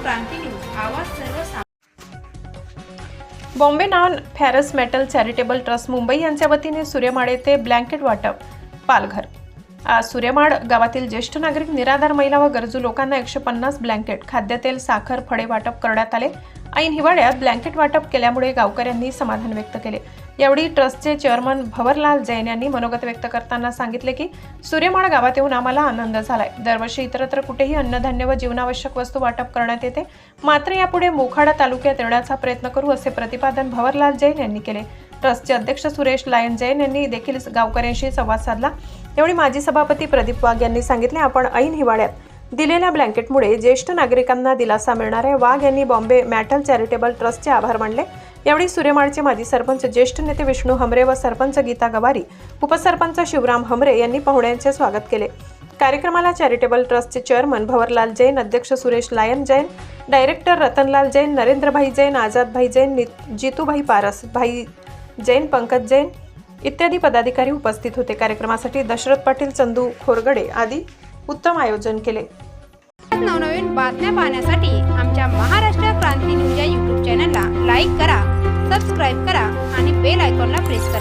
क्रांती news आवाज सर्वसामान्य। Bombay non ferrous metal charitable trust Mumbai यांच्या वतीने सूर्यमाड येथे ब्लँकेट वाटप पालघर। आज सूर्यमाड गावातील ज्येष्ठ नागरिक, निराधार महिला व गरजू लोकांना 150 ब्लँकेट, खाद्यतेल, साखर, फळे वाटप करण्यात आले। ऐन हिवाळ्यात ब्लँकेट वाटप केल्यामुळे गावकऱ्यांनी समाधान व्यक्त केले। यावेळी ट्रस्टचे चेअरमन भवरलाल जैन यांनी मनोगत व्यक्त करताना सांगितले की सूर्यमाड गावात येऊन आम्हाला आनंद झालाय। दरवर्षी इतरत्र कुठेही अन्नधान्य व जीवनावश्यक वस्तू वाटप करण्यात येते, मात्र यापुढे मोखाडा तालुक्यात येण्याचा प्रयत्न करू असे प्रतिपादन भवरलाल जैन यांनी केले। ट्रस्टचे अध्यक्ष सुरेश लायन जैन यांनी देखील गावकऱ्यांशी संवाद साधला। यावेळी माजी सभापती प्रदीप वाघ यांनी सांगितले, आपण ऐन हिवाळ्यात दिलेल्या ब्लँकेटमुळे ज्येष्ठ नागरिकांना दिलासा मिळणार आहे। वाघ यांनी बॉम्बे मेटल चॅरिटेबल ट्रस्टचे आभार मानले। यावेळी सूर्यमाडचे माजी सरपंच, ज्येष्ठ नेते विष्णू हमरे व सरपंच गीता गवारी, उपसरपंच शिवराम हमरे यांनी पाहुण्यांचे स्वागत केले। कार्यक्रमाला चॅरिटेबल ट्रस्टचे चेअरमन भवरलाल जैन, अध्यक्ष सुरेश लायन जैन, डायरेक्टर रतनलाल जैन, नरेंद्रभाई जैन, आजादभाई जैन, जितूभाई पारस, भाई जैन, पंकज जैन इत्यादी पदाधिकारी उपस्थित होते। कार्यक्रमासाठी दशरथ पाटील, चंदू खोरगडे आदी उत्तम आयोजन केले। नवनवीन बातम्या पाहण्यासाठी आमच्या महाराष्ट्र क्रांती न्यूज या YouTube चॅनलला लाईक करा, सबस्क्राईब करा आणि बेल आयकॉनला प्रेस करा।